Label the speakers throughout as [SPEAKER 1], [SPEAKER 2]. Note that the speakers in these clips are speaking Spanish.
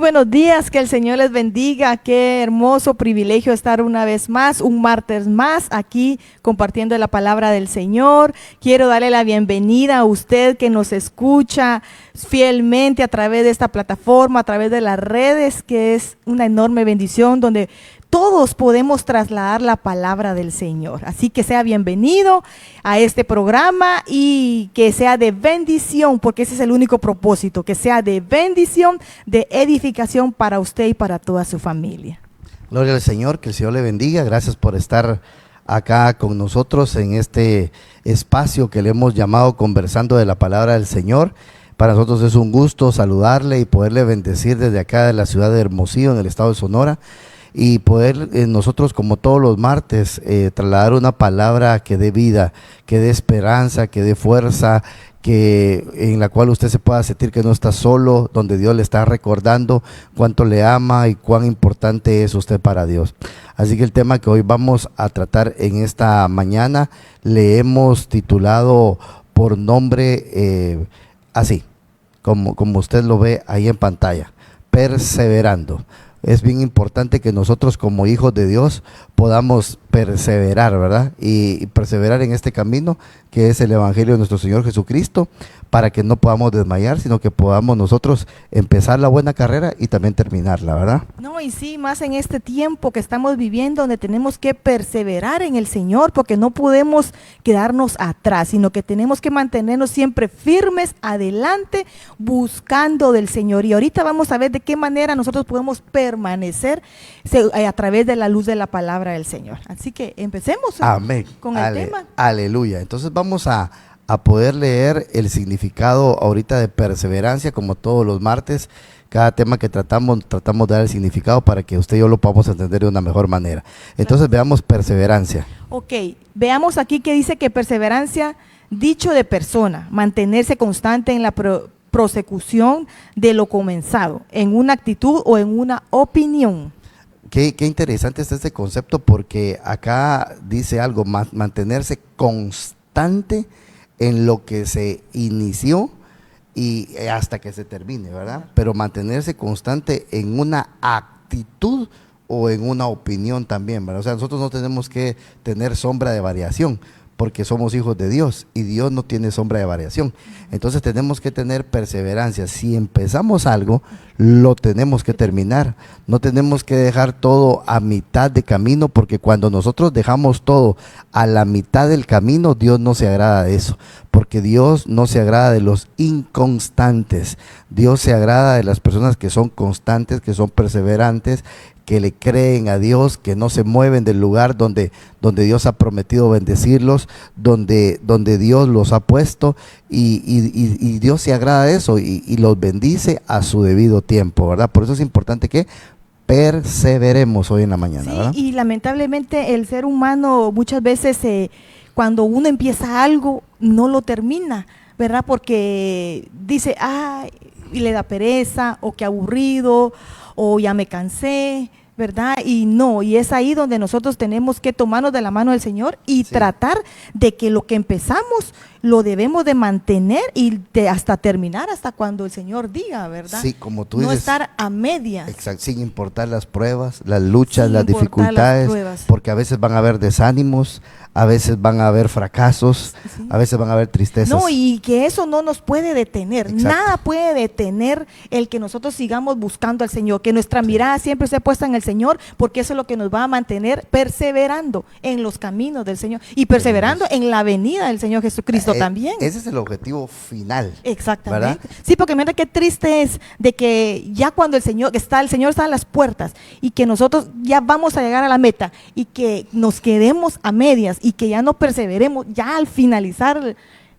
[SPEAKER 1] buenos días, que el Señor les bendiga. Qué hermoso privilegio estar una vez más, un martes más, aquí compartiendo la palabra del Señor. Quiero darle la bienvenida a usted que nos escucha fielmente a través de esta plataforma, a través de las redes, que es una enorme bendición donde todos podemos trasladar la palabra del Señor. Así que sea bienvenido a este programa y que sea de bendición, porque ese es el único propósito, que sea de bendición, de edificación para usted y para toda su familia.
[SPEAKER 2] Gloria al Señor, que el Señor le bendiga. Gracias por estar acá con nosotros en este espacio que le hemos llamado Conversando de la Palabra del Señor. Para nosotros es un gusto saludarle y poderle bendecir desde acá de la ciudad de Hermosillo, en el estado de Sonora. Y poder nosotros, como todos los martes, trasladar una palabra que dé vida, que dé esperanza, que dé fuerza, en la cual usted se pueda sentir que no está solo, donde Dios le está recordando cuánto le ama y cuán importante es usted para Dios. Así que el tema que hoy vamos a tratar en esta mañana le hemos titulado por nombre así, como usted lo ve ahí en pantalla: perseverando. Es bien importante que nosotros como hijos de Dios podamos perseverar, ¿verdad? Y perseverar en este camino que es el Evangelio de nuestro Señor Jesucristo, para que no podamos desmayar, sino que podamos nosotros empezar la buena carrera y también terminarla, ¿verdad?
[SPEAKER 1] No, y sí, más en este tiempo que estamos viviendo, donde tenemos que perseverar en el Señor, porque no podemos quedarnos atrás, sino que tenemos que mantenernos siempre firmes, adelante, buscando del Señor. Y ahorita vamos a ver de qué manera nosotros podemos permanecer a través de la luz de la palabra del Señor. Así que empecemos.
[SPEAKER 2] Amén.
[SPEAKER 1] Con el tema.
[SPEAKER 2] Aleluya. Entonces vamos a poder leer el significado ahorita de perseverancia, como todos los martes. Cada tema que tratamos de dar el significado para que usted y yo lo podamos entender de una mejor manera. Entonces veamos perseverancia.
[SPEAKER 1] Ok, veamos aquí que dice que perseverancia, dicho de persona, mantenerse constante en la prosecución de lo comenzado, en una actitud o en una opinión.
[SPEAKER 2] Qué interesante está este concepto, porque acá dice algo: mantenerse constante en lo que se inició y hasta que se termine, ¿verdad? Pero mantenerse constante en una actitud o en una opinión también, ¿verdad? O sea, nosotros no tenemos que tener sombra de variación, porque somos hijos de Dios y Dios no tiene sombra de variación. Entonces tenemos que tener perseverancia. Si empezamos algo, lo tenemos que terminar. No tenemos que dejar todo a mitad de camino, porque cuando nosotros dejamos todo a la mitad del camino, Dios no se agrada de eso, porque Dios no se agrada de los inconstantes. Dios se agrada de las personas que son constantes, que son perseverantes, que le creen a Dios, que no se mueven del lugar donde Dios ha prometido bendecirlos, donde Dios los ha puesto, y Dios se agrada de eso y los bendice a su debido tiempo, ¿verdad? Por eso es importante que perseveremos hoy en la mañana,
[SPEAKER 1] sí,
[SPEAKER 2] ¿verdad?
[SPEAKER 1] Y lamentablemente el ser humano muchas veces cuando uno empieza algo no lo termina, ¿verdad? Porque dice, y le da pereza, o qué aburrido, o ya me cansé, ¿verdad? Y es ahí donde nosotros tenemos que tomarnos de la mano del Señor y tratar de que lo que empezamos lo debemos de mantener y hasta terminar, hasta cuando el Señor diga, ¿verdad?
[SPEAKER 2] Sí, como tú
[SPEAKER 1] no
[SPEAKER 2] dices.
[SPEAKER 1] Estar a medias.
[SPEAKER 2] Exacto, sin importar las pruebas, las luchas,
[SPEAKER 1] Sin
[SPEAKER 2] las
[SPEAKER 1] importar
[SPEAKER 2] dificultades,
[SPEAKER 1] las pruebas.
[SPEAKER 2] porque a veces van a haber desánimos, a veces van a haber fracasos,
[SPEAKER 1] Sí.
[SPEAKER 2] a veces van a haber tristezas.
[SPEAKER 1] No, y que eso no nos puede detener.
[SPEAKER 2] Exacto.
[SPEAKER 1] Nada puede detener el que nosotros sigamos buscando al Señor, que nuestra mirada siempre esté puesta en el Señor, porque eso es lo que nos va a mantener perseverando en los caminos del Señor y perseverando en la venida del Señor Jesucristo también.
[SPEAKER 2] Ese es el objetivo final.
[SPEAKER 1] Exactamente.
[SPEAKER 2] ¿Verdad?
[SPEAKER 1] Sí, porque mira qué triste es de que ya cuando el Señor está a las puertas y que nosotros ya vamos a llegar a la meta y que nos quedemos a medias y que ya no perseveremos ya al finalizar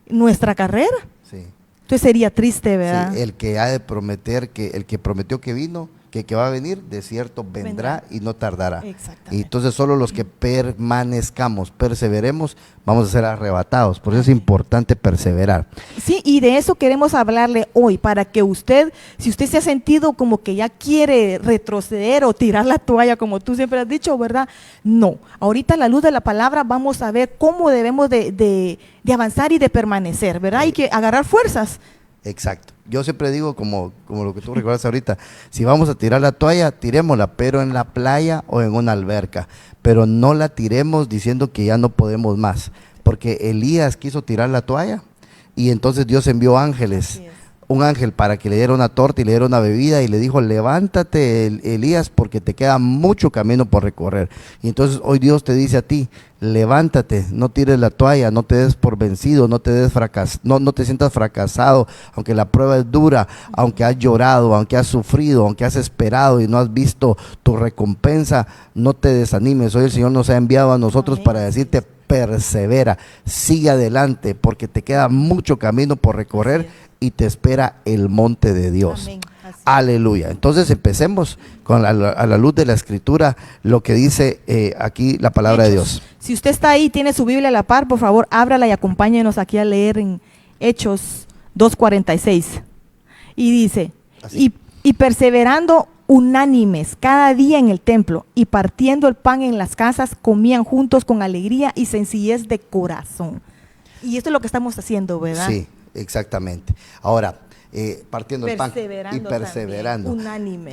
[SPEAKER 1] nuestra carrera.
[SPEAKER 2] Sí.
[SPEAKER 1] Entonces sería triste, ¿verdad?
[SPEAKER 2] Sí, el que ha de prometer, el que prometió que vino, que va a venir, de cierto vendrá y no tardará.
[SPEAKER 1] Exactamente.
[SPEAKER 2] Y entonces solo los que permanezcamos, perseveremos, vamos a ser arrebatados. Por eso es importante perseverar.
[SPEAKER 1] Sí, y de eso queremos hablarle hoy, para que usted, si usted se ha sentido como que ya quiere retroceder o tirar la toalla, como tú siempre has dicho, ¿verdad? No, ahorita a la luz de la palabra vamos a ver cómo debemos de avanzar y de permanecer, ¿verdad? Hay que agarrar fuerzas.
[SPEAKER 2] Exacto. yo siempre digo, como lo que tú recuerdas ahorita, si vamos a tirar la toalla, tirémosla, pero en la playa o en una alberca, pero no la tiremos diciendo que ya no podemos más, porque Elías quiso tirar la toalla y entonces Dios envió ángeles, un ángel para que le diera una torta y le diera una bebida y le dijo, levántate Elías porque te queda mucho camino por recorrer. Y entonces hoy Dios te dice a ti, levántate, no tires la toalla, no te des por vencido, no te sientas fracasado, aunque la prueba es dura, aunque has llorado, aunque has sufrido, aunque has esperado y no has visto tu recompensa, no te desanimes. Hoy el Señor nos ha enviado a nosotros para decirte, persevera, sigue adelante, porque te queda mucho camino por recorrer y te espera el monte de Dios. Aleluya. Entonces empecemos con a la luz de la Escritura, lo que dice aquí la palabra de Dios.
[SPEAKER 1] Si usted está ahí, tiene su Biblia a la par, por favor, ábrala y acompáñenos aquí a leer en Hechos 2:46. Y dice, y perseverando unánimes cada día en el templo y partiendo el pan en las casas, comían juntos con alegría y sencillez de corazón. Y esto es lo que estamos haciendo, ¿verdad?
[SPEAKER 2] Sí, exactamente. Ahora, partiendo el pan y perseverando.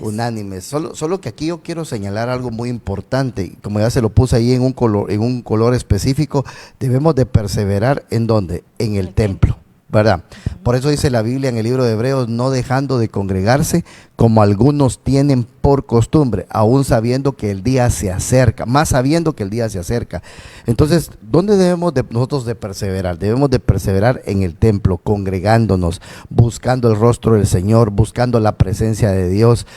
[SPEAKER 2] Unánimes. Solo que aquí yo quiero señalar algo muy importante. Como ya se lo puse ahí en un color específico, debemos de perseverar ¿en dónde? En el templo, ¿verdad? Por eso dice la Biblia en el libro de Hebreos, no dejando de congregarse como algunos tienen por costumbre, aún sabiendo que el día se acerca, más sabiendo que el día se acerca. Entonces, ¿dónde debemos nosotros de perseverar? Debemos de perseverar en el templo, congregándonos, buscando el rostro del Señor, buscando la presencia de Dios,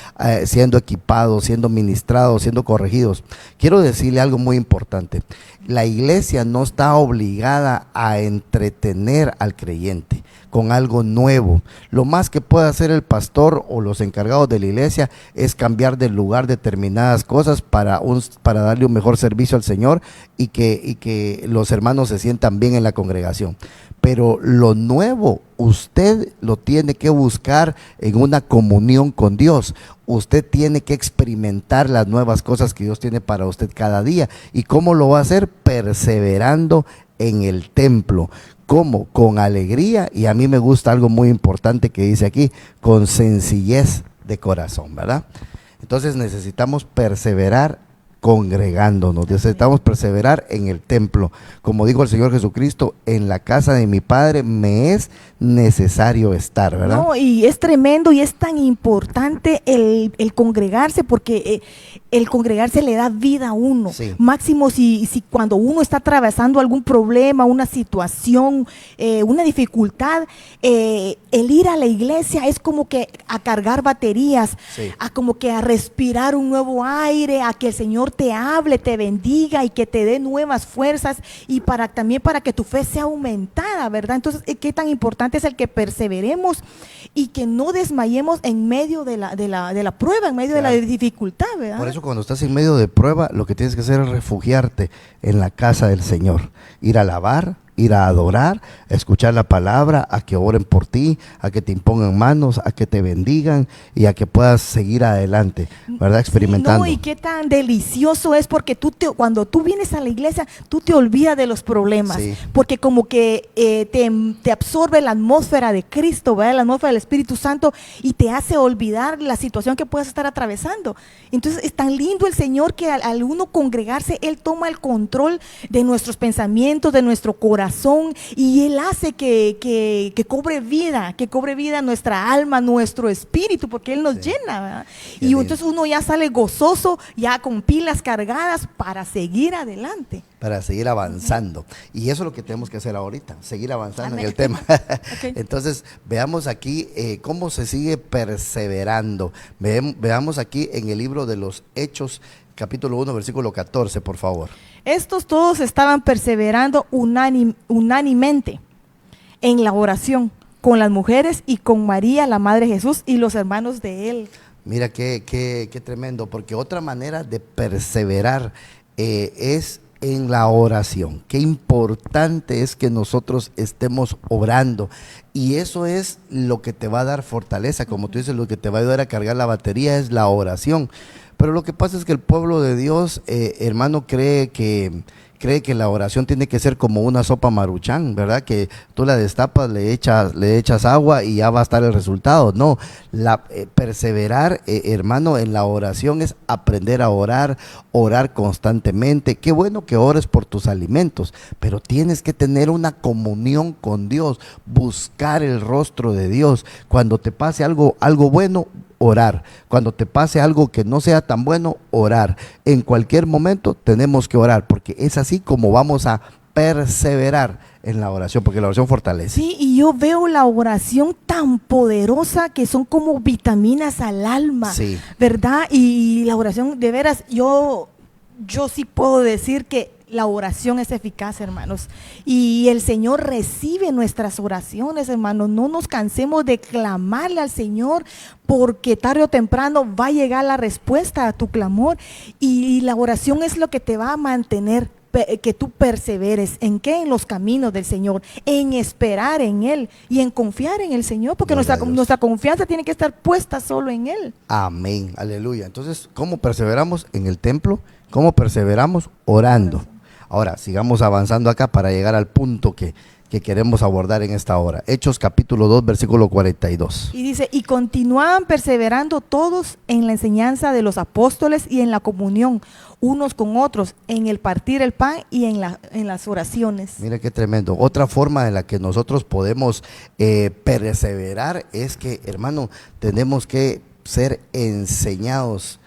[SPEAKER 2] siendo equipados, siendo ministrados, siendo corregidos. Quiero decirle algo muy importante. La iglesia no está obligada a entretener al creyente con algo nuevo. Lo más que puede hacer el pastor o los encargados de la iglesia es cambiar de lugar determinadas cosas para darle un mejor servicio al Señor y que los hermanos se sientan bien en la congregación. Pero lo nuevo usted lo tiene que buscar en una comunión con Dios. Usted tiene que experimentar las nuevas cosas que Dios tiene para usted cada día. ¿Y cómo lo va a hacer? Perseverando en el templo. ¿Cómo? Con alegría, y a mí me gusta algo muy importante que dice aquí, con sencillez de corazón, ¿verdad? Entonces necesitamos perseverar congregándonos, necesitamos perseverar en el templo. Como dijo el Señor Jesucristo, en la casa de mi Padre me es necesario estar, ¿verdad?
[SPEAKER 1] No, y es tremendo y es tan importante el congregarse, porque el congregarse le da vida a uno. Sí. Máximo si cuando uno está atravesando algún problema, una situación, una dificultad, el ir a la iglesia es como que a cargar baterías, sí, a como que a respirar un nuevo aire, a que el Señor te hable, te bendiga y que te dé nuevas fuerzas, y también para que tu fe sea aumentada, ¿verdad? Entonces, qué tan importante es el que perseveremos y que no desmayemos en medio de la prueba, en medio, claro, de la dificultad, ¿verdad?
[SPEAKER 2] Por eso cuando estás en medio de prueba, lo que tienes que hacer es refugiarte en la casa del Señor, ir a alabar, ir a adorar, a escuchar la palabra, a que oren por ti, a que te impongan manos, a que te bendigan y a que puedas seguir adelante, ¿verdad? Experimentando.
[SPEAKER 1] Sí, no, y qué tan delicioso es, porque cuando tú vienes a la iglesia, tú te olvidas de los problemas, sí, porque como que te absorbe la atmósfera de Cristo, ¿verdad? La atmósfera del Espíritu Santo, y te hace olvidar la situación que puedas estar atravesando. Entonces es tan lindo el Señor que al uno congregarse, Él toma el control de nuestros pensamientos, de nuestro corazón, y Él hace que cobre vida nuestra alma, nuestro espíritu, porque Él nos, sí, llena, ¿verdad? Y lindo. Entonces uno ya sale gozoso, ya con pilas cargadas para seguir adelante, para seguir avanzando.
[SPEAKER 2] Y eso es lo que tenemos que hacer ahorita, seguir avanzando. Amén. En el tema. Okay. Entonces veamos aquí cómo se sigue perseverando. Veamos aquí en el libro de los Hechos, capítulo 1, versículo 14, por favor.
[SPEAKER 1] Estos todos estaban perseverando unánimemente en la oración con las mujeres y con María, la Madre de Jesús, y los hermanos de él.
[SPEAKER 2] Mira qué tremendo, porque otra manera de perseverar es en la oración. Qué importante es que nosotros estemos orando, y eso es lo que te va a dar fortaleza, como tú dices, lo que te va a ayudar a cargar la batería es la oración. Pero lo que pasa es que el pueblo de Dios, hermano, cree que cree que la oración tiene que ser como una sopa Maruchan, ¿verdad? Que tú la destapas, le echas agua y ya va a estar el resultado. No, perseverar, hermano, en la oración es aprender a orar constantemente. Qué bueno que ores por tus alimentos, pero tienes que tener una comunión con Dios, buscar el rostro de Dios. Cuando te pase algo bueno, orar. Cuando te pase algo que no sea tan bueno, orar. En cualquier momento tenemos que orar, porque es así como vamos a perseverar en la oración, porque la oración fortalece.
[SPEAKER 1] Sí, y yo veo la oración tan poderosa que son como vitaminas al alma,
[SPEAKER 2] Sí.
[SPEAKER 1] ¿verdad? Y la oración, de veras, yo sí puedo decir que la oración es eficaz, hermanos, y el Señor recibe nuestras oraciones, hermanos. No nos cansemos de clamarle al Señor, porque tarde o temprano va a llegar la respuesta a tu clamor, y la oración es lo que te va a mantener, que tú perseveres. ¿En qué? En los caminos del Señor, en esperar en Él y en confiar en el Señor, porque nuestra confianza tiene que estar puesta solo en Él.
[SPEAKER 2] Amén, aleluya. Entonces, ¿cómo perseveramos en el templo? ¿Cómo perseveramos? Orando. Ahora, sigamos avanzando acá para llegar al punto que queremos abordar en esta hora. Hechos capítulo 2, versículo 42.
[SPEAKER 1] Y dice, y continuaban perseverando todos en la enseñanza de los apóstoles y en la comunión, unos con otros, en el partir el pan y en las oraciones.
[SPEAKER 2] Mira qué tremendo. Otra forma en la que nosotros podemos perseverar es que, hermano, tenemos que ser enseñados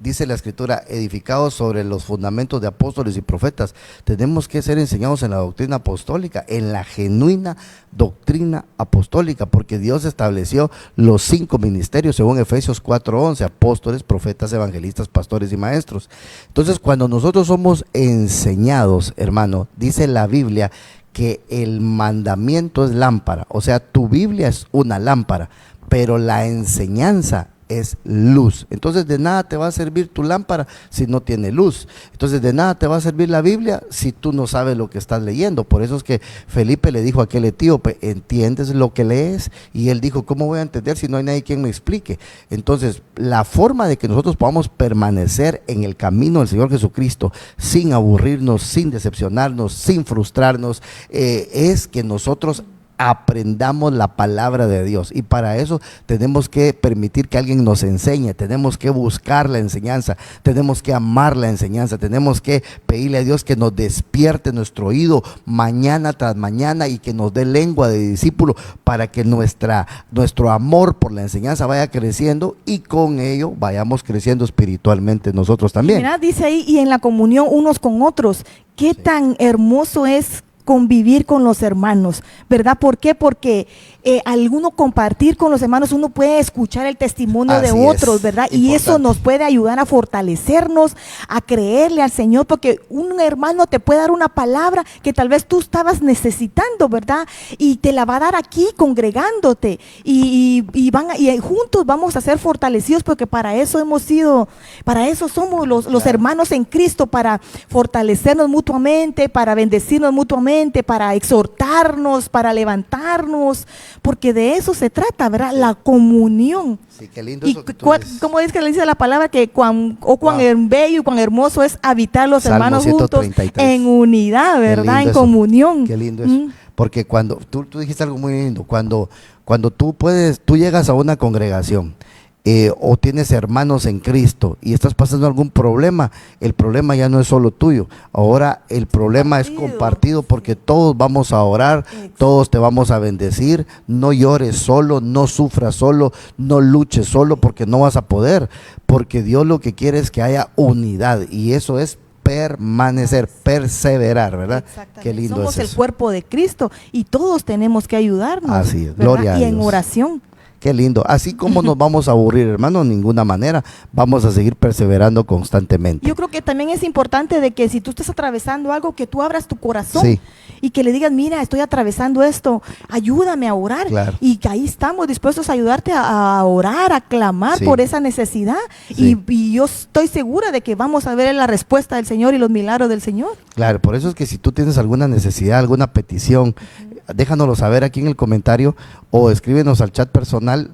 [SPEAKER 2] dice la Escritura, edificados sobre los fundamentos de apóstoles y profetas. Tenemos que ser enseñados en la doctrina apostólica, en la genuina doctrina apostólica, porque Dios estableció los 5 ministerios según Efesios 4:11, apóstoles, profetas, evangelistas, pastores y maestros. Entonces, cuando nosotros somos enseñados, hermano, dice la Biblia que el mandamiento es lámpara, o sea, tu Biblia es una lámpara, pero la enseñanza es luz. Entonces de nada te va a servir tu lámpara si no tiene luz. Entonces de nada te va a servir la Biblia si tú no sabes lo que estás leyendo. Por eso es que Felipe le dijo a aquel etíope, ¿entiendes lo que lees? Y él dijo, ¿cómo voy a entender si no hay nadie quien me explique? Entonces la forma de que nosotros podamos permanecer en el camino del Señor Jesucristo sin aburrirnos, sin decepcionarnos, sin frustrarnos, es que nosotros aprendamos la palabra de Dios, y para eso tenemos que permitir que alguien nos enseñe, tenemos que buscar la enseñanza, tenemos que amar la enseñanza, tenemos que pedirle a Dios que nos despierte nuestro oído mañana tras mañana y que nos dé lengua de discípulo para que nuestro amor por la enseñanza vaya creciendo y con ello vayamos creciendo espiritualmente nosotros también.
[SPEAKER 1] Mira, dice ahí, y en la comunión unos con otros. Qué tan hermoso es convivir con los hermanos, ¿verdad? ¿Por qué? Porque al uno compartir con los hermanos, uno puede escuchar el testimonio de otros, ¿verdad? Y eso nos puede ayudar a fortalecernos, a creerle al Señor, porque un hermano te puede dar una palabra que tal vez tú estabas necesitando, ¿verdad? Y te la va a dar aquí congregándote, y juntos vamos a ser fortalecidos, porque para eso somos los hermanos en Cristo, para fortalecernos mutuamente, para bendecirnos mutuamente, para exhortarnos, para levantarnos, porque de eso se trata, ¿verdad? La comunión.
[SPEAKER 2] Sí, qué lindo
[SPEAKER 1] y
[SPEAKER 2] eso que tú dices.
[SPEAKER 1] ¿Cómo es que le dice la palabra? Que cuán bello y cuán hermoso es habitar los
[SPEAKER 2] Salmo
[SPEAKER 1] hermanos
[SPEAKER 2] 133.
[SPEAKER 1] juntos en unidad, ¿verdad? En comunión.
[SPEAKER 2] Qué lindo eso. Porque cuando tú dijiste algo muy lindo, cuando tú llegas a una congregación o tienes hermanos en Cristo y estás pasando algún problema, el problema ya no es solo tuyo, ahora el problema es compartido, porque todos vamos a orar, todos te vamos a bendecir. No llores solo, no sufras solo, no luches solo, porque no vas a poder, porque Dios lo que quiere es que haya unidad, y eso es permanecer, perseverar, ¿verdad? Qué lindo
[SPEAKER 1] Somos
[SPEAKER 2] es
[SPEAKER 1] el
[SPEAKER 2] eso.
[SPEAKER 1] Cuerpo de Cristo y todos tenemos que ayudarnos.
[SPEAKER 2] Así es,
[SPEAKER 1] ¿verdad?
[SPEAKER 2] gloria a
[SPEAKER 1] Y en
[SPEAKER 2] Dios.
[SPEAKER 1] oración.
[SPEAKER 2] Qué lindo. Así como nos vamos a aburrir, hermano, de ninguna manera. Vamos a seguir perseverando constantemente.
[SPEAKER 1] Yo creo que también es importante de que si tú estás atravesando algo, que tú abras tu corazón,
[SPEAKER 2] Sí.
[SPEAKER 1] y que le digas, mira, estoy atravesando esto, ayúdame a orar.
[SPEAKER 2] Claro.
[SPEAKER 1] Y que ahí estamos dispuestos a ayudarte a orar, a clamar
[SPEAKER 2] Sí.
[SPEAKER 1] por esa necesidad.
[SPEAKER 2] Sí.
[SPEAKER 1] Y yo estoy segura de que vamos a ver la respuesta del Señor y los milagros del Señor.
[SPEAKER 2] Claro, por eso es que si tú tienes alguna necesidad, alguna petición, déjanoslo saber aquí en el comentario o escríbenos al chat personal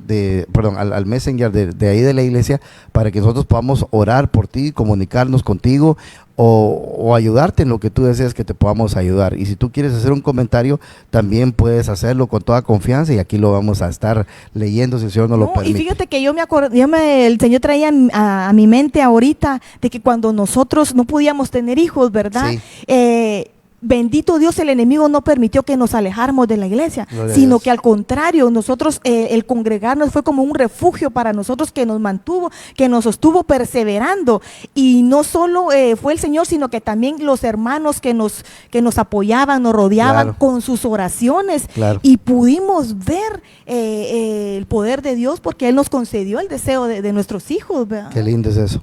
[SPEAKER 2] al Messenger de ahí de la iglesia, para que nosotros podamos orar por ti, comunicarnos contigo o ayudarte en lo que tú deseas que te podamos ayudar. Y si tú quieres hacer un comentario, también puedes hacerlo con toda confianza y aquí lo vamos a estar leyendo si el Señor nos lo permite.
[SPEAKER 1] Y fíjate que el Señor traía a mi mente ahorita de que cuando nosotros no podíamos tener hijos, ¿verdad?
[SPEAKER 2] Sí.
[SPEAKER 1] Bendito Dios, el enemigo no permitió que nos alejáramos de la iglesia, sino que al contrario, nosotros, el congregarnos fue como un refugio para nosotros que nos mantuvo, que nos sostuvo perseverando. Y no solo fue el Señor, sino que también los hermanos que nos apoyaban, nos rodeaban con sus oraciones. Y pudimos ver el poder de Dios porque Él nos concedió el deseo de nuestros hijos, ¿verdad?
[SPEAKER 2] Qué lindo es eso.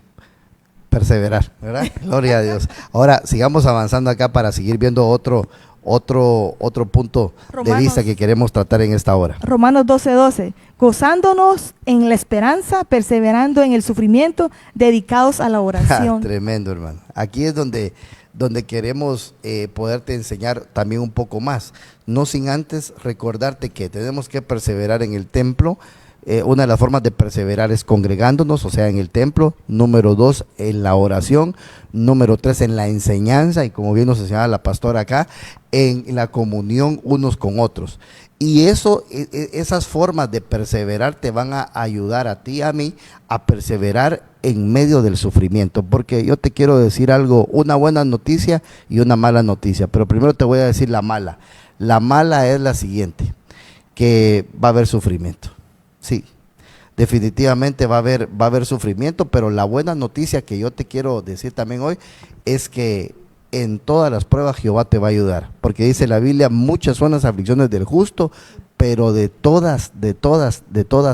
[SPEAKER 2] Perseverar, ¿verdad? Gloria a Dios. Ahora sigamos avanzando acá para seguir viendo otro punto de vista que queremos tratar en esta hora.
[SPEAKER 1] Romanos 12:12, gozándonos en la esperanza, perseverando en el sufrimiento, dedicados a la oración.
[SPEAKER 2] Tremendo, hermano. Aquí es donde queremos poderte enseñar también un poco más, no sin antes recordarte que tenemos que perseverar en el templo. Una de las formas de perseverar es congregándonos, o sea, en el templo. Número 2, en la oración. Número 3, en la enseñanza, y como bien nos enseñaba la pastora acá, en la comunión unos con otros. Y esas formas de perseverar te van a ayudar a ti y a mí a perseverar en medio del sufrimiento, porque yo te quiero decir algo, una buena noticia y una mala noticia, pero primero te voy a decir la mala. La mala es la siguiente, que va a haber sufrimiento. Sí, definitivamente va a haber sufrimiento, pero la buena noticia que yo te quiero decir también hoy es que en todas las pruebas Jehová te va a ayudar, porque dice la Biblia, muchas son las aflicciones del justo, pero de todas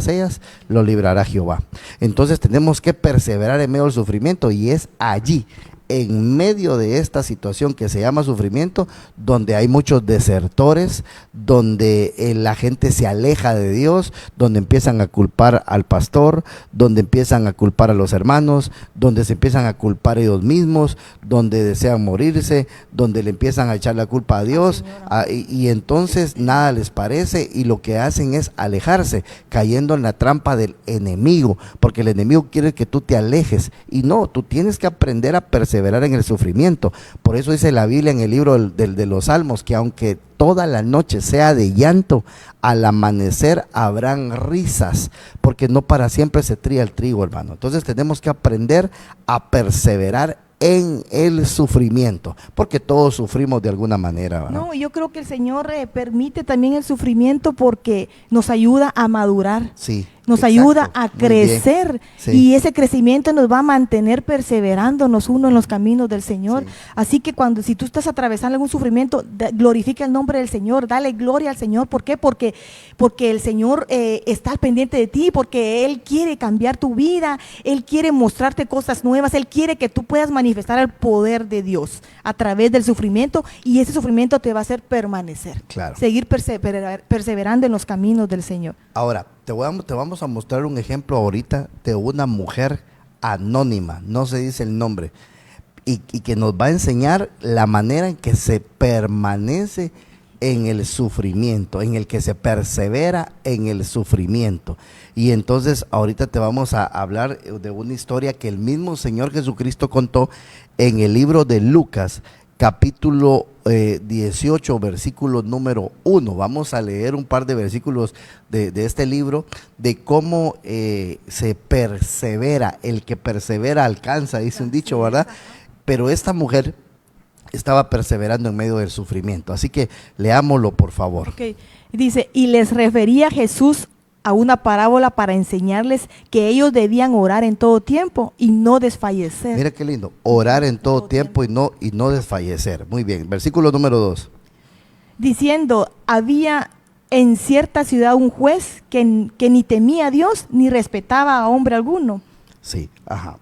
[SPEAKER 2] ellas lo librará Jehová. Entonces tenemos que perseverar en medio del sufrimiento, y es allí, en medio de esta situación que se llama sufrimiento, donde hay muchos desertores, donde la gente se aleja de Dios, donde empiezan a culpar al pastor, donde empiezan a culpar a los hermanos, donde se empiezan a culpar ellos mismos, donde desean morirse, donde le empiezan a echar la culpa a Dios, y entonces nada les parece, y lo que hacen es alejarse, cayendo en la trampa del enemigo, porque el enemigo quiere que tú te alejes, y no, tú tienes que aprender a perseverar en el sufrimiento. Por eso dice la Biblia en el libro de los Salmos, que aunque toda la noche sea de llanto, al amanecer habrán risas, porque no para siempre se trilla el trigo, hermano. Entonces tenemos que aprender a perseverar en el sufrimiento, porque todos sufrimos de alguna manera, ¿verdad?
[SPEAKER 1] No, yo creo que el Señor permite también el sufrimiento porque nos ayuda a madurar.
[SPEAKER 2] Sí.
[SPEAKER 1] Nos ayuda a crecer, y ese crecimiento nos va a mantener perseverándonos uno en los caminos del Señor. Así que si tú estás atravesando algún sufrimiento, glorifica el nombre del Señor, dale gloria al Señor. ¿Por qué? Porque el Señor está al pendiente de ti, porque Él quiere cambiar tu vida, Él quiere mostrarte cosas nuevas, Él quiere que tú puedas manifestar el poder de Dios a través del sufrimiento, y ese sufrimiento te va a hacer permanecer, seguir perseverando en los caminos del Señor.
[SPEAKER 2] Ahora, te vamos a mostrar un ejemplo ahorita de una mujer anónima, no se dice el nombre, y que nos va a enseñar la manera en que se permanece en el sufrimiento, en el que se persevera en el sufrimiento. Y entonces ahorita te vamos a hablar de una historia que el mismo Señor Jesucristo contó en el libro de Lucas, capítulo 18, versículo número 1. Vamos a leer un par de versículos de este libro, de cómo se persevera. El que persevera alcanza, dice un dicho, ¿verdad? Pero esta mujer estaba perseverando en medio del sufrimiento. Así que leámoslo, por favor.
[SPEAKER 1] Okay. Dice, y les refería Jesús a una parábola para enseñarles que ellos debían orar en todo tiempo y no desfallecer.
[SPEAKER 2] Mira qué lindo, orar en todo tiempo y no desfallecer. Muy bien, versículo número 2.
[SPEAKER 1] Diciendo, había en cierta ciudad un juez que ni temía a Dios ni respetaba a hombre alguno.
[SPEAKER 2] Sí,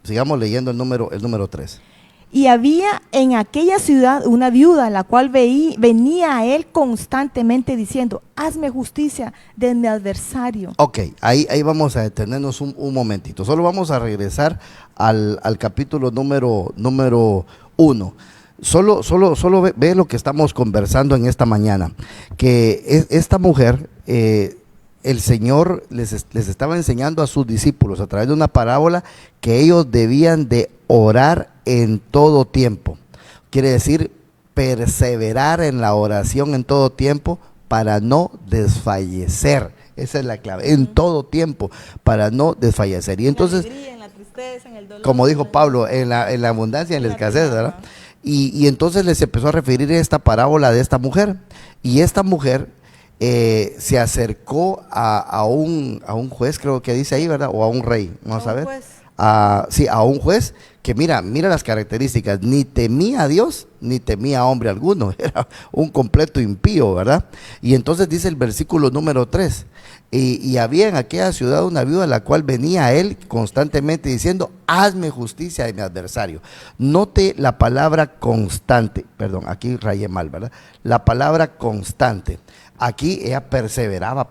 [SPEAKER 2] sigamos leyendo el número 3.
[SPEAKER 1] Y había en aquella ciudad una viuda, la cual venía a él constantemente diciendo, hazme justicia de mi adversario.
[SPEAKER 2] Ok, ahí vamos a detenernos un momentito. Solo vamos a regresar al capítulo número 1. Solo ve lo que estamos conversando en esta mañana, que esta mujer, el Señor les estaba enseñando a sus discípulos a través de una parábola que ellos debían de orar en todo tiempo. Quiere decir perseverar en la oración en todo tiempo para no desfallecer. Esa es la clave, en todo tiempo, para no desfallecer. Y entonces,
[SPEAKER 1] en la alegría, en la tristeza, en el dolor,
[SPEAKER 2] como dijo Pablo, en la abundancia y en la escasez, ¿verdad? Y entonces les empezó a referir esta parábola de esta mujer. Y esta mujer se acercó a un juez, creo que dice ahí, ¿verdad? O a un rey, vamos a ver. Sí, a un juez que mira las características, ni temía a Dios, ni temía a hombre alguno, era un completo impío, ¿verdad? Y entonces dice el versículo número 3, y había en aquella ciudad una viuda la cual venía a él constantemente diciendo, hazme justicia de mi adversario. Note la palabra constante, perdón, aquí rayé mal, ¿verdad? La palabra constante. Aquí ella perseveraba,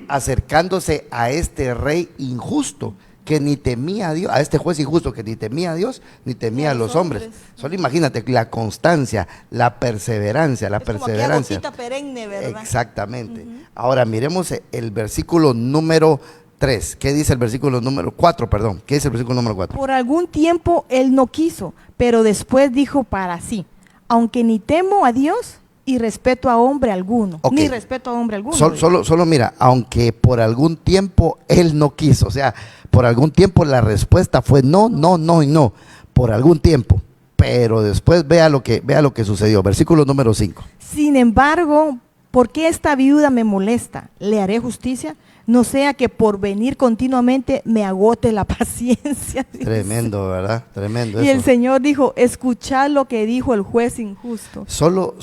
[SPEAKER 2] acercándose a este rey injusto que ni temía a Dios, a este juez injusto que ni temía a Dios, ni temía a los hombres. Solo imagínate la constancia, la perseverancia,
[SPEAKER 1] Como que agotita perenne, ¿verdad?
[SPEAKER 2] Exactamente. Ahora miremos el versículo número 3. ¿Qué dice el versículo número 4? Perdón, ¿qué dice el versículo número 4?
[SPEAKER 1] Por algún tiempo él no quiso, pero después dijo para sí, aunque ni temo a Dios y respeto a hombre alguno,
[SPEAKER 2] Okay.
[SPEAKER 1] ni respeto a hombre alguno.
[SPEAKER 2] Solo mira, aunque por algún tiempo él no quiso, o sea, por algún tiempo la respuesta fue no, y no, por algún tiempo, pero después vea lo que sucedió, versículo número 5.
[SPEAKER 1] Sin embargo, ¿por qué esta viuda me molesta? ¿Le haré justicia? No sea que por venir continuamente me agote la paciencia.
[SPEAKER 2] Tremendo, ¿verdad? Tremendo.
[SPEAKER 1] Y
[SPEAKER 2] eso.
[SPEAKER 1] el Señor dijo, escuchad lo que dijo el juez injusto.
[SPEAKER 2] Solo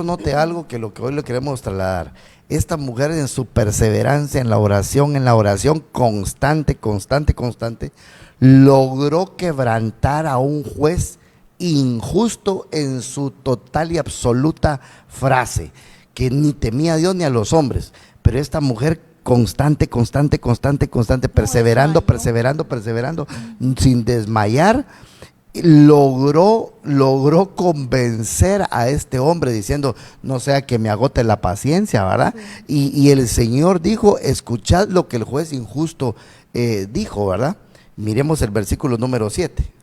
[SPEAKER 2] note algo que lo que hoy le queremos trasladar. Esta mujer en su perseverancia en la oración constante, logró quebrantar a un juez injusto en su total y absoluta frase, que ni temía a Dios ni a los hombres, pero esta mujer constante, perseverando, sin desmayar, logró convencer a este hombre diciendo, no sea que me agote la paciencia, ¿verdad? Sí. Y el Señor dijo, escuchad lo que el juez injusto dijo, ¿verdad? Miremos el versículo número 7.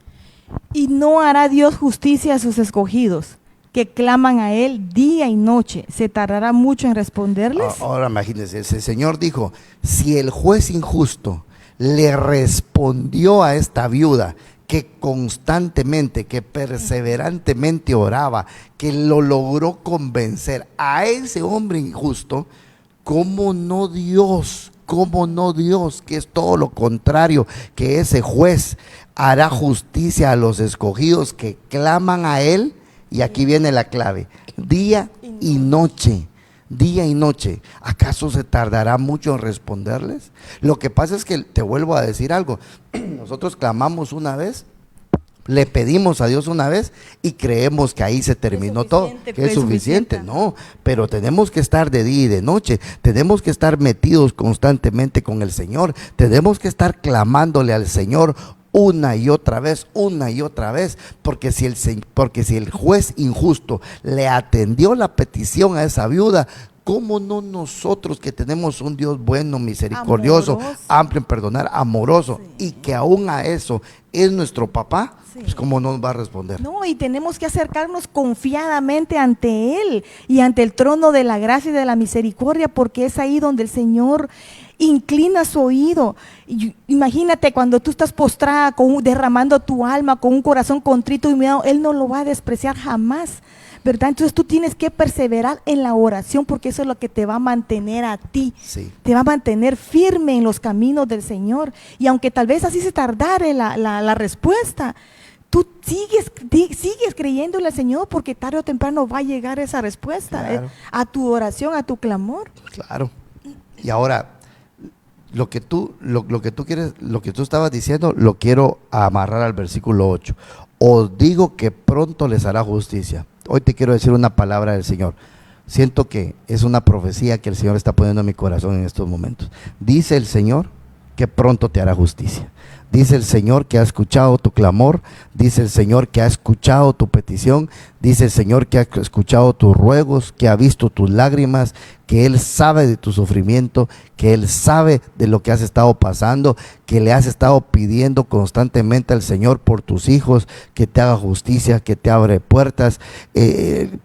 [SPEAKER 1] Y no hará Dios justicia a sus escogidos, que claman a él día y noche. ¿Se tardará mucho en responderles?
[SPEAKER 2] Ahora imagínense, el Señor dijo, si el juez injusto le respondió a esta viuda, que constantemente, que perseverantemente oraba, que lo logró convencer a ese hombre injusto, ¿cómo no Dios, que es todo lo contrario, que ese juez hará justicia a los escogidos que claman a él? Y aquí viene la clave, día y noche. ¿Acaso se tardará mucho en responderles? Lo que pasa es que te vuelvo a decir algo, nosotros clamamos una vez, le pedimos a Dios una vez y creemos que ahí se terminó todo, que es suficiente. No, pero tenemos que estar de día y de noche, tenemos que estar metidos constantemente con el Señor, tenemos que estar clamándole al Señor una y otra vez, porque si el juez injusto le atendió la petición a esa viuda, ¿cómo no nosotros, que tenemos un Dios bueno, misericordioso, amplio en perdonar, amoroso, y que aún a eso es nuestro papá? Pues ¿cómo no nos va a responder?
[SPEAKER 1] No, y tenemos que acercarnos confiadamente ante Él y ante el trono de la gracia y de la misericordia, porque es ahí donde el Señor inclina su oído. Imagínate cuando tú estás postrada, derramando tu alma con un corazón contrito y humillado, Él no lo va a despreciar jamás, ¿verdad? Entonces tú tienes que perseverar en la oración, porque eso es lo que te va a mantener a ti, te va a mantener firme en los caminos del Señor. Y aunque tal vez así se tardare la respuesta, tú sigues creyéndole al Señor, porque tarde o temprano va a llegar esa respuesta, a tu oración, a tu clamor.
[SPEAKER 2] Claro. Y ahora, lo que tú quieres, lo que tú estabas diciendo, lo quiero amarrar al versículo 8. Os digo que pronto les hará justicia. Hoy te quiero decir una palabra del Señor. Siento que es una profecía que el Señor está poniendo en mi corazón en estos momentos. Dice el Señor que pronto te hará justicia. Dice el Señor que ha escuchado tu clamor, dice el Señor que ha escuchado tu petición, dice el Señor que ha escuchado tus ruegos, que ha visto tus lágrimas, que Él sabe de tu sufrimiento, que Él sabe de lo que has estado pasando, que le has estado pidiendo constantemente al Señor por tus hijos, que te haga justicia, que te abre puertas.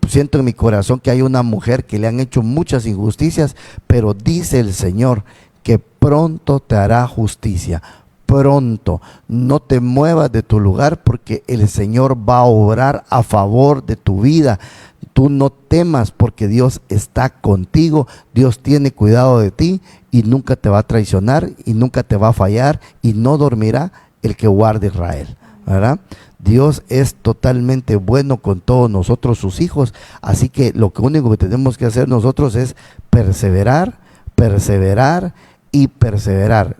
[SPEAKER 2] Siento en mi corazón que hay una mujer que le han hecho muchas injusticias, pero dice el Señor que pronto te hará justicia. Pronto, no te muevas de tu lugar porque el Señor va a obrar a favor de tu vida. Tú no temas porque Dios está contigo, Dios tiene cuidado de ti y nunca te va a traicionar y nunca te va a fallar y no dormirá el que guarde Israel, ¿verdad? Dios es totalmente bueno con todos nosotros, sus hijos, así que lo único que tenemos que hacer nosotros es perseverar, perseverar y perseverar.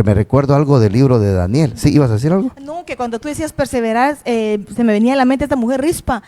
[SPEAKER 2] Me recuerdo algo del libro de Daniel. ¿Sí ibas a decir algo?
[SPEAKER 1] No, que cuando tú decías perseverar, se me venía a la mente esta mujer Rispa,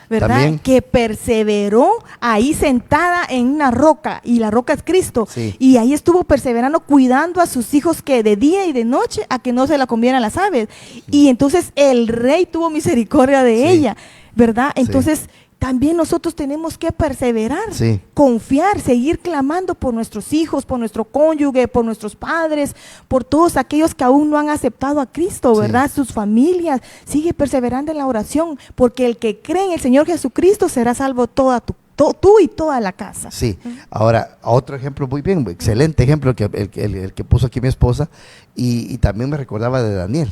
[SPEAKER 1] ¿verdad?
[SPEAKER 2] También.
[SPEAKER 1] Que perseveró ahí sentada en una roca, y la roca es Cristo.
[SPEAKER 2] Sí.
[SPEAKER 1] Y ahí estuvo perseverando, cuidando a sus hijos que de día y de noche a que no se la comieran las aves. Y entonces el rey tuvo misericordia de
[SPEAKER 2] Sí.
[SPEAKER 1] ella, ¿verdad?
[SPEAKER 2] Sí.
[SPEAKER 1] Entonces también nosotros tenemos que perseverar,
[SPEAKER 2] Sí.
[SPEAKER 1] confiar, seguir clamando por nuestros hijos, por nuestro cónyuge, por nuestros padres, por todos aquellos que aún no han aceptado a Cristo,
[SPEAKER 2] Sí.
[SPEAKER 1] ¿verdad? Sus familias. Sigue perseverando en la oración, porque el que cree en el Señor Jesucristo será salvo tú y toda la casa.
[SPEAKER 2] Sí. Ahora, otro ejemplo muy bien, excelente ejemplo el que puso aquí mi esposa, y también me recordaba de Daniel.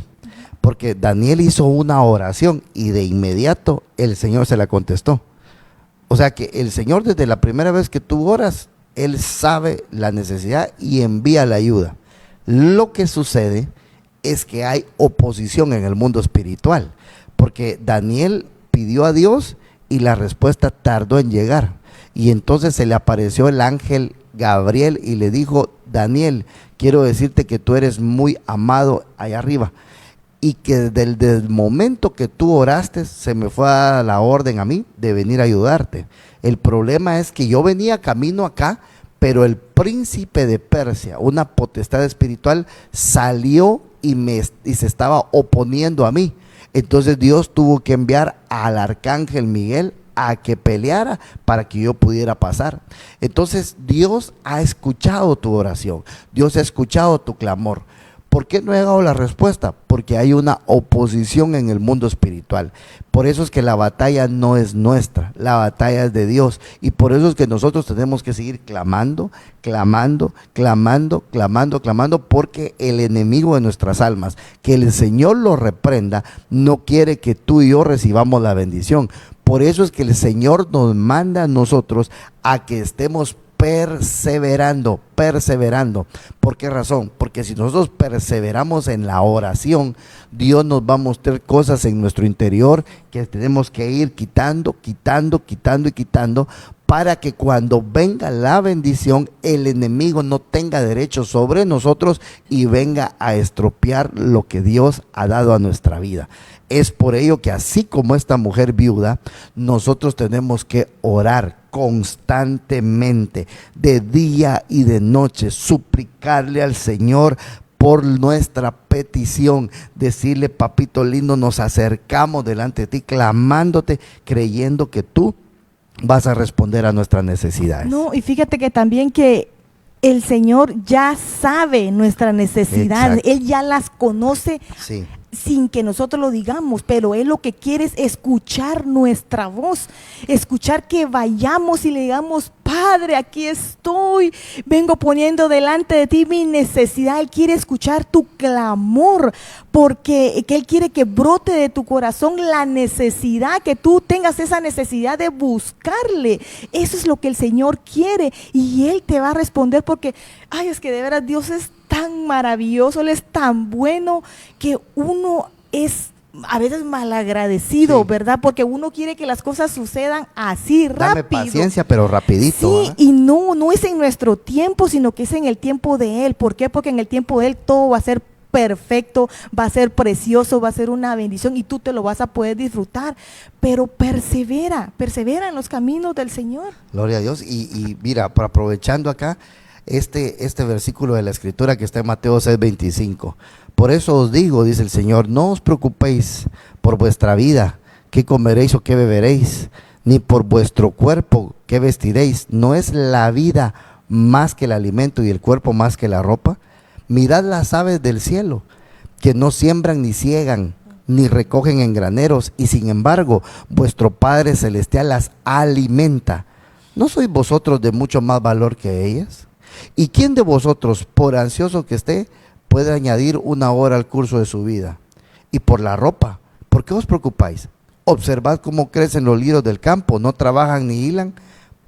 [SPEAKER 2] Porque Daniel hizo una oración y de inmediato el Señor se la contestó. O sea que el Señor, desde la primera vez que tú oras, Él sabe la necesidad y envía la ayuda. Lo que sucede es que hay oposición en el mundo espiritual, porque Daniel pidió a Dios y la respuesta tardó en llegar. Y entonces se le apareció el ángel Gabriel y le dijo: Daniel, quiero decirte que tú eres muy amado allá arriba, y que desde el momento que tú oraste se me fue a la orden a mí de venir a ayudarte. El problema es que yo venía camino acá, pero el príncipe de Persia, una potestad espiritual, salió y se estaba oponiendo a mí. Entonces Dios tuvo que enviar al arcángel Miguel a que peleara para que yo pudiera pasar. Entonces Dios ha escuchado tu oración, Dios ha escuchado tu clamor. ¿Por qué no he dado la respuesta? Porque hay una oposición en el mundo espiritual. Por eso es que la batalla no es nuestra, la batalla es de Dios. Y por eso es que nosotros tenemos que seguir clamando, clamando, clamando, clamando, clamando, porque el enemigo de nuestras almas, que el Señor lo reprenda, no quiere que tú y yo recibamos la bendición. Por eso es que el Señor nos manda a nosotros a que estemos perseverando. ¿Por qué razón? Porque si nosotros perseveramos en la oración, Dios nos va a mostrar cosas en nuestro interior que tenemos que ir quitando, para que cuando venga la bendición, el enemigo no tenga derecho sobre nosotros y venga a estropear lo que Dios ha dado a nuestra vida. Es por ello que, así como esta mujer viuda, nosotros tenemos que orar constantemente, de día y de noche, suplicarle al Señor por nuestra petición, decirle: papito lindo, nos acercamos delante de ti, clamándote, creyendo que tú vas a responder a nuestras necesidades.
[SPEAKER 1] No, y fíjate que también que el Señor ya sabe nuestras necesidades.
[SPEAKER 2] Exacto.
[SPEAKER 1] Él ya las conoce.
[SPEAKER 2] Sí.
[SPEAKER 1] Sin que nosotros lo digamos, pero Él lo que quiere es escuchar nuestra voz, escuchar que vayamos y le digamos: Padre, aquí estoy, vengo poniendo delante de ti mi necesidad. Él quiere escuchar tu clamor, porque Él quiere que brote de tu corazón la necesidad, que tú tengas esa necesidad de buscarle. Eso es lo que el Señor quiere, y Él te va a responder, porque es que de veras Dios es tan maravilloso, Él es tan bueno, que uno es a veces malagradecido,
[SPEAKER 2] Sí.
[SPEAKER 1] ¿verdad? Porque uno quiere que las cosas sucedan así,
[SPEAKER 2] Dame
[SPEAKER 1] rápido.
[SPEAKER 2] paciencia, pero rapidito.
[SPEAKER 1] Sí,
[SPEAKER 2] ¿verdad?
[SPEAKER 1] y no es en nuestro tiempo, sino que es en el tiempo de Él. ¿Por qué? Porque en el tiempo de Él todo va a ser perfecto, va a ser precioso, va a ser una bendición, y tú te lo vas a poder disfrutar. Pero persevera en los caminos del Señor.
[SPEAKER 2] Gloria a Dios. Y mira, aprovechando acá, este versículo de la Escritura que está en Mateo 6:25. Por eso os digo, dice el Señor, no os preocupéis por vuestra vida, qué comeréis o qué beberéis, ni por vuestro cuerpo, qué vestiréis. ¿No es la vida más que el alimento y el cuerpo más que la ropa? Mirad las aves del cielo, que no siembran ni ciegan, ni recogen en graneros, y sin embargo vuestro Padre Celestial las alimenta. ¿No sois vosotros de mucho más valor que ellas? ¿Y quién de vosotros, por ansioso que esté, puede añadir una hora al curso de su vida? Y por la ropa, ¿por qué os preocupáis? Observad cómo crecen los lirios del campo, no trabajan ni hilan,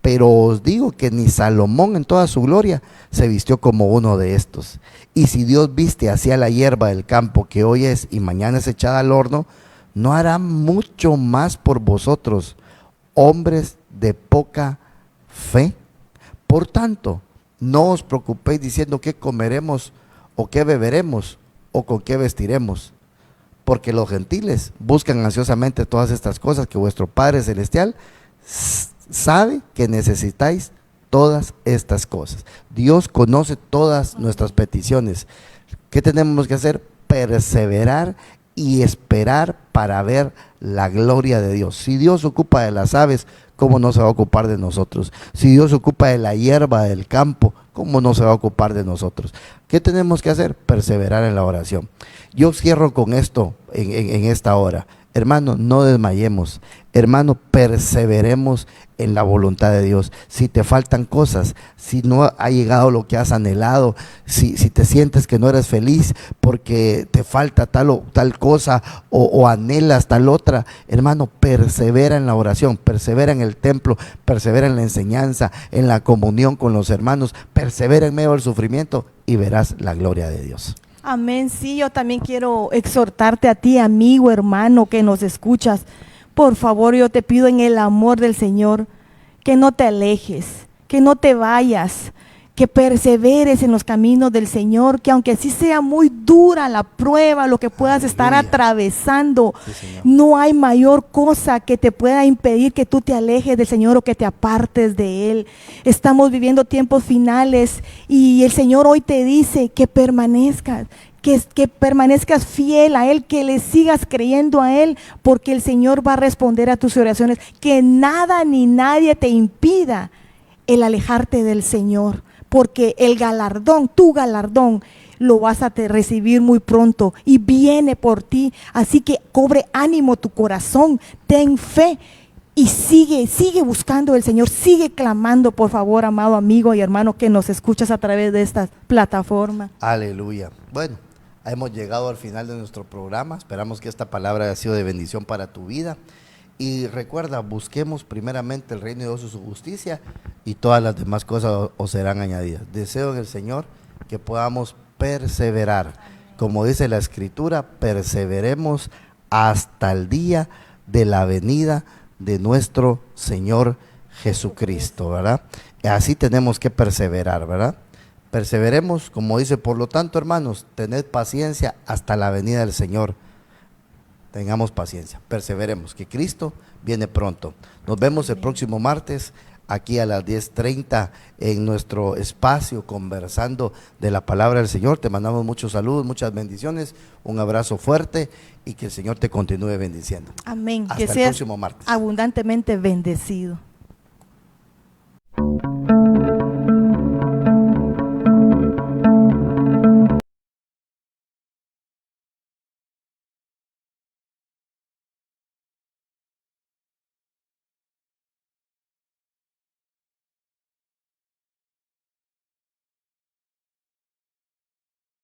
[SPEAKER 2] pero os digo que ni Salomón en toda su gloria se vistió como uno de estos. Y si Dios viste así a la hierba del campo, que hoy es y mañana es echada al horno, ¿no hará mucho más por vosotros, hombres de poca fe? Por tanto, no os preocupéis diciendo qué comeremos o qué beberemos o con qué vestiremos, porque los gentiles buscan ansiosamente todas estas cosas que vuestro Padre Celestial sabe que necesitáis todas estas cosas. Dios conoce todas nuestras peticiones. ¿Qué tenemos que hacer? Perseverar y esperar para ver la gloria de Dios. Si Dios se ocupa de las aves, ¿cómo no se va a ocupar de nosotros? Si Dios se ocupa de la hierba del campo, ¿cómo no se va a ocupar de nosotros? ¿Qué tenemos que hacer? Perseverar en la oración. Yo cierro con esto en esta hora. Hermano, no desmayemos. Hermano, perseveremos en la voluntad de Dios. Si te faltan cosas, si no ha llegado lo que has anhelado, si te sientes que no eres feliz porque te falta tal cosa o anhelas tal otra, hermano, persevera en la oración, persevera en el templo, persevera en la enseñanza, en la comunión con los hermanos, persevera en medio del sufrimiento y verás la gloria de Dios.
[SPEAKER 1] Amén. Sí, yo también quiero exhortarte a ti, amigo, hermano, que nos escuchas. Por favor, yo te pido en el amor del Señor que no te alejes, que no te vayas, que perseveres en los caminos del Señor, que aunque sí sea muy dura la prueba, lo que puedas estar atravesando,
[SPEAKER 2] Sí,
[SPEAKER 1] no hay mayor cosa que te pueda impedir que tú te alejes del Señor o que te apartes de Él. Estamos viviendo tiempos finales y el Señor hoy te dice que permanezcas. Que permanezcas fiel a Él, que le sigas creyendo a Él, porque el Señor va a responder a tus oraciones. Que nada ni nadie te impida el alejarte del Señor, porque el galardón, tu galardón, lo vas a recibir muy pronto y viene por ti. Así que cobre ánimo tu corazón, ten fe y sigue buscando al Señor, sigue clamando, por favor, amado amigo y hermano que nos escuchas a través de esta plataforma.
[SPEAKER 2] Aleluya. Bueno, hemos llegado al final de nuestro programa. Esperamos que esta palabra haya sido de bendición para tu vida. Y recuerda, busquemos primeramente el reino de Dios y su justicia, y todas las demás cosas os serán añadidas. Deseo en el Señor que podamos perseverar. Como dice la Escritura, perseveremos hasta el día de la venida de nuestro Señor Jesucristo, ¿verdad? Así tenemos que perseverar, ¿verdad? Perseveremos, como dice, por lo tanto, hermanos, tened paciencia hasta la venida del Señor. Tengamos paciencia, perseveremos, que Cristo viene pronto. Nos vemos el próximo martes aquí a las 10:30 en nuestro espacio conversando de la palabra del Señor. Te mandamos muchos saludos, muchas bendiciones, un abrazo fuerte y que el Señor te continúe bendiciendo.
[SPEAKER 1] Amén.
[SPEAKER 2] Hasta
[SPEAKER 1] Que
[SPEAKER 2] el
[SPEAKER 1] seas
[SPEAKER 2] próximo martes.
[SPEAKER 1] abundantemente bendecido.